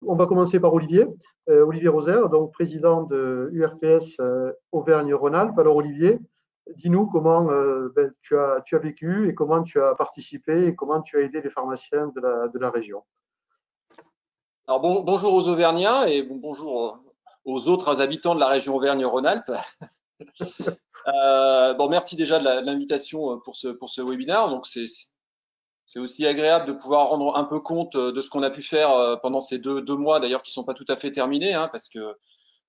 On va commencer par Olivier. Olivier Rosaire, donc président de URPS Auvergne-Rhône-Alpes. Alors Olivier, dis-nous comment tu as vécu et comment tu as participé et comment tu as aidé les pharmaciens de la région. Alors bonjour aux Auvergnats et bonjour aux autres habitants de la région Auvergne-Rhône-Alpes. Merci déjà de l'invitation pour ce webinaire. Donc c'est aussi agréable de pouvoir rendre un peu compte de ce qu'on a pu faire pendant ces deux mois d'ailleurs qui sont pas tout à fait terminés, hein, parce que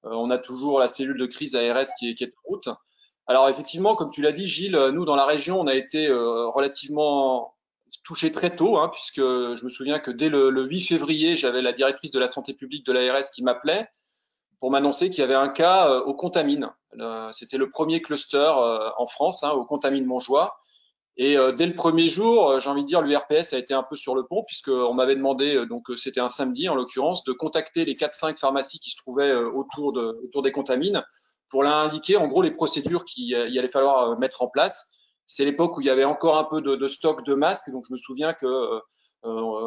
on a toujours la cellule de crise ARS qui est en route. Alors effectivement, comme tu l'as dit, Gilles, nous dans la région, on a été relativement touché très tôt, hein, puisque je me souviens que dès le 8 février, j'avais la directrice de la santé publique de l'ARS qui m'appelait pour m'annoncer qu'il y avait un cas au Contamine. C'était le premier cluster en France, hein, au Contamine Montjoie. Et dès le premier jour, j'ai envie de dire, l'URPS a été un peu sur le pont, puisqu'on m'avait demandé, c'était un samedi en l'occurrence, de contacter les 4-5 pharmacies qui se trouvaient autour des contamines pour leur indiquer en gros les procédures qu'il allait falloir mettre en place. C'est l'époque où il y avait encore un peu de stock de masques, donc je me souviens que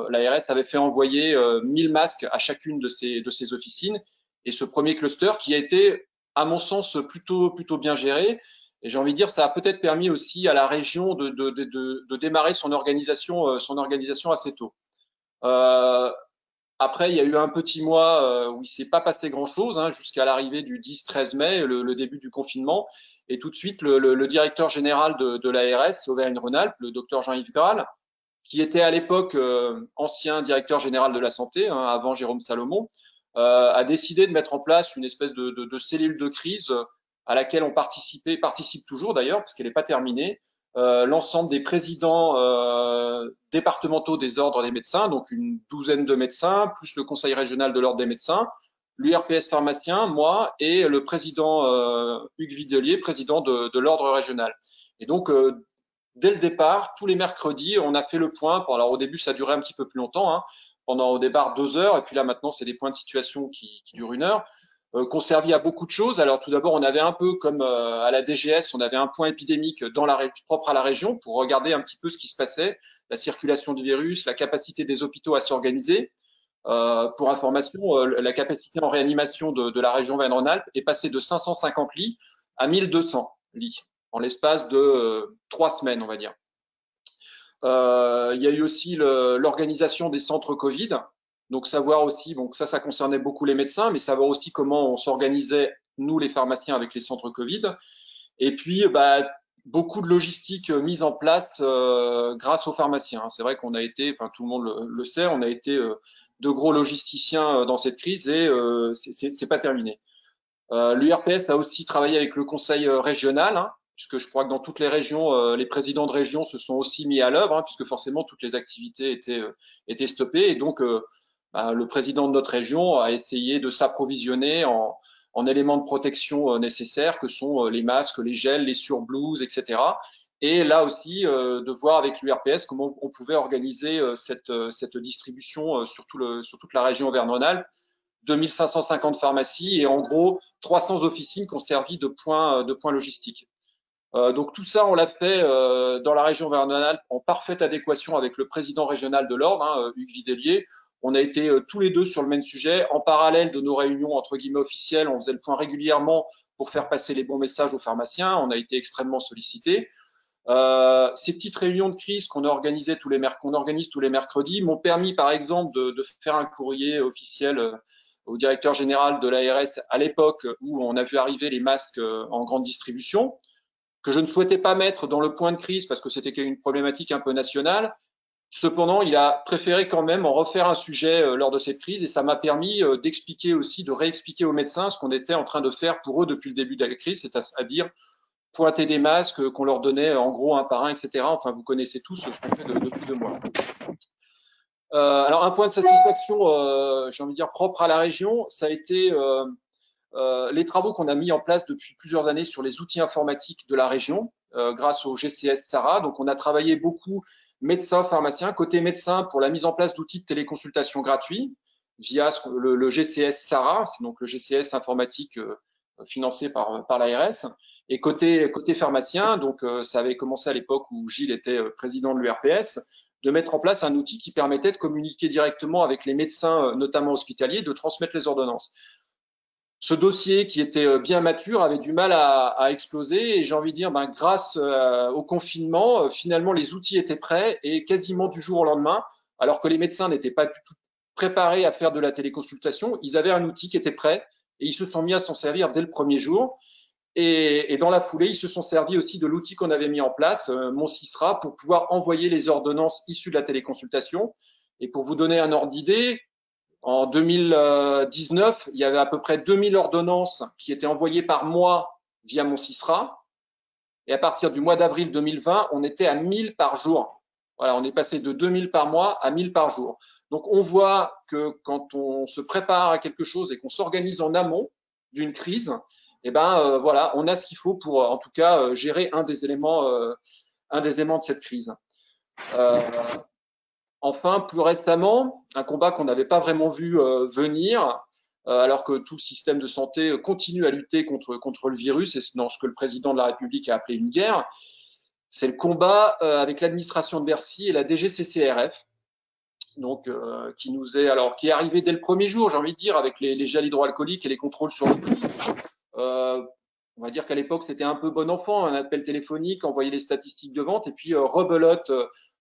l'ARS avait fait envoyer 1000 masques à chacune de ces officines. Et ce premier cluster qui a été, à mon sens, plutôt bien géré. Et j'ai envie de dire, ça a peut-être permis aussi à la région de démarrer son organisation assez tôt. Après, il y a eu un petit mois où il s'est pas passé grand-chose, hein, jusqu'à l'arrivée du 10-13 mai, le début du confinement. Et tout de suite, le directeur général de l'ARS, Auvergne-Rhône-Alpes, le docteur Jean-Yves Graal, qui était à l'époque ancien directeur général de la santé, hein, avant Jérôme Salomon, a décidé de mettre en place une espèce de cellule de crise à laquelle on participe toujours d'ailleurs, parce qu'elle n'est pas terminée, l'ensemble des présidents départementaux des ordres des médecins, donc une douzaine de médecins, plus le conseil régional de l'ordre des médecins, l'URPS pharmacien, moi, et le président Hugues Videlier, président de l'ordre régional. Et donc, dès le départ, tous les mercredis, on a fait le point. Alors au début, ça durait un petit peu plus longtemps, hein, pendant au départ 2 heures, et puis là maintenant, c'est des points de situation qui durent 1 heure. Qu'on servit à beaucoup de choses. Alors tout d'abord, on avait un peu comme à la DGS, on avait un point épidémique propre à la région pour regarder un petit peu ce qui se passait, la circulation du virus, la capacité des hôpitaux à s'organiser. Pour information, la capacité en réanimation de la région Auvergne-Rhône-Alpes est passée de 550 lits à 1200 lits en l'espace de 3 semaines, on va dire. Il y a eu aussi l'organisation des centres Covid. Donc savoir aussi, donc ça concernait beaucoup les médecins, mais savoir aussi comment on s'organisait, nous les pharmaciens, avec les centres Covid. Et puis, beaucoup de logistique mise en place grâce aux pharmaciens. C'est vrai qu'on a été, enfin tout le monde le sait, on a été de gros logisticiens dans cette crise et c'est pas terminé. L'URPS a aussi travaillé avec le conseil régional, hein, puisque je crois que dans toutes les régions, les présidents de région se sont aussi mis à l'œuvre, hein, puisque forcément toutes les activités étaient stoppées. Et donc, le président de notre région a essayé de s'approvisionner en éléments de protection nécessaires, que sont les masques, les gels, les surblouses, etc. Et là aussi, de voir avec l'URPS comment on pouvait organiser cette distribution sur toute la région Auvergne-Rhône-Alpes. 2550 pharmacies et en gros 300 officines qui ont servi de points logistiques. Donc tout ça, on l'a fait dans la région Auvergne-Rhône-Alpes en parfaite adéquation avec le président régional de l'ordre, hein, Hugues Videlier. On a été tous les deux sur le même sujet. En parallèle de nos réunions entre guillemets officielles, on faisait le point régulièrement pour faire passer les bons messages aux pharmaciens. On a été extrêmement sollicités. Ces petites réunions de crise qu'on organise tous les mercredis m'ont permis, par exemple, de faire un courrier officiel au directeur général de l'ARS à l'époque où on a vu arriver les masques en grande distribution, que je ne souhaitais pas mettre dans le point de crise parce que c'était une problématique un peu nationale. Cependant, il a préféré quand même en refaire un sujet lors de cette crise et ça m'a permis d'expliquer aussi, de réexpliquer aux médecins ce qu'on était en train de faire pour eux depuis le début de la crise, c'est-à-dire pointer des masques qu'on leur donnait en gros un par un, etc. Enfin, vous connaissez tous ce qu'on fait depuis 2 mois. Alors, un point de satisfaction, j'ai envie de dire, propre à la région, ça a été les travaux qu'on a mis en place depuis plusieurs années sur les outils informatiques de la région, grâce au GCS SARA. Donc, on a travaillé beaucoup médecins, pharmaciens, côté médecin pour la mise en place d'outils de téléconsultation gratuits via le GCS SARA, c'est donc le GCS informatique financé par l'ARS. Et côté pharmacien, donc ça avait commencé à l'époque où Gilles était président de l'URPS, de mettre en place un outil qui permettait de communiquer directement avec les médecins, notamment hospitaliers, de transmettre les ordonnances. Ce dossier qui était bien mature avait du mal à exploser et j'ai envie de dire, grâce au confinement, finalement les outils étaient prêts et quasiment du jour au lendemain, alors que les médecins n'étaient pas du tout préparés à faire de la téléconsultation, ils avaient un outil qui était prêt et ils se sont mis à s'en servir dès le premier jour. Et dans la foulée, ils se sont servis aussi de l'outil qu'on avait mis en place, Mon Sisra, pour pouvoir envoyer les ordonnances issues de la téléconsultation. Et pour vous donner un ordre d'idée, en 2019, il y avait à peu près 2000 ordonnances qui étaient envoyées par mois via Mon Sisra. Et à partir du mois d'avril 2020, on était à 1000 par jour. Voilà, on est passé de 2000 par mois à 1000 par jour. Donc, on voit que quand on se prépare à quelque chose et qu'on s'organise en amont d'une crise, voilà, on a ce qu'il faut pour, en tout cas, gérer un des éléments de cette crise. Enfin, plus récemment, un combat qu'on n'avait pas vraiment vu venir, alors que tout le système de santé continue à lutter contre le virus, et c'est dans ce que le président de la République a appelé une guerre, c'est le combat avec l'administration de Bercy et la DGCCRF, donc qui est arrivé dès le premier jour, j'ai envie de dire, avec les gels hydroalcooliques et les contrôles sur le prix. On va dire qu'à l'époque, c'était un peu bon enfant, un appel téléphonique, envoyer les statistiques de vente, et puis rebelote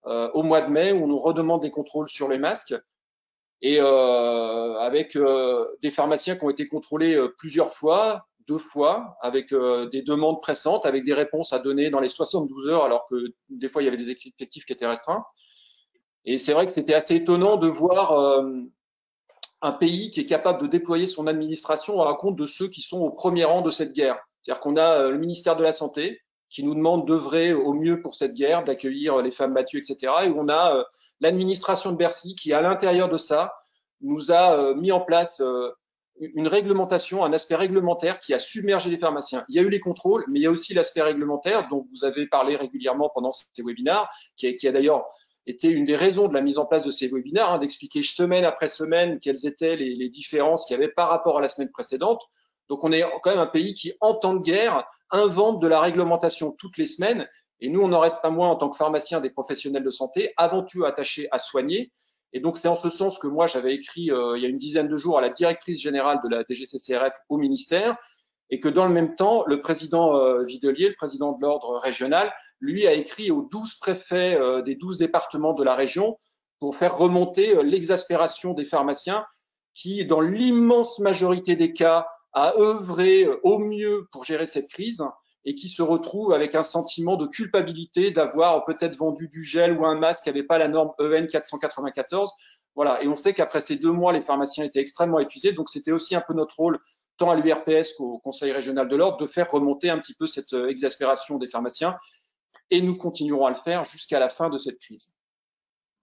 au mois de mai, où on nous redemande des contrôles sur les masques, et avec des pharmaciens qui ont été contrôlés plusieurs fois, 2 fois, avec des demandes pressantes, avec des réponses à donner dans les 72 heures, alors que des fois, il y avait des effectifs qui étaient restreints. Et c'est vrai que c'était assez étonnant de voir un pays qui est capable de déployer son administration à la compte de ceux qui sont au premier rang de cette guerre. C'est-à-dire qu'on a le ministère de la Santé qui nous demande d'œuvrer au mieux pour cette guerre, d'accueillir les femmes battues, etc. Et on a l'administration de Bercy qui, à l'intérieur de ça, nous a mis en place une réglementation, un aspect réglementaire qui a submergé les pharmaciens. Il y a eu les contrôles, mais il y a aussi l'aspect réglementaire dont vous avez parlé régulièrement pendant ces webinaires, qui a d'ailleurs était une des raisons de la mise en place de ces webinaires, d'expliquer semaine après semaine quelles étaient les différences qu'il y avait par rapport à la semaine précédente. Donc, on est quand même un pays qui, en temps de guerre, invente de la réglementation toutes les semaines. Et nous, on n'en reste pas moins, en tant que pharmaciens, des professionnels de santé, avant tout attachés à soigner. Et donc, c'est en ce sens que moi, j'avais écrit il y a une dizaine de jours à la directrice générale de la DGCCRF au ministère, et que dans le même temps, le président Videlier, le président de l'ordre régional, lui a écrit aux 12 préfets des 12 départements de la région pour faire remonter l'exaspération des pharmaciens qui, dans l'immense majorité des cas, a œuvré au mieux pour gérer cette crise et qui se retrouvent avec un sentiment de culpabilité d'avoir peut-être vendu du gel ou un masque qui n'avait pas la norme EN 494. Voilà. Et on sait qu'après ces 2 mois, les pharmaciens étaient extrêmement épuisés. Donc, c'était aussi un peu notre rôle, tant à l'URPS qu'au Conseil régional de l'ordre, de faire remonter un petit peu cette exaspération des pharmaciens. Et nous continuerons à le faire jusqu'à la fin de cette crise.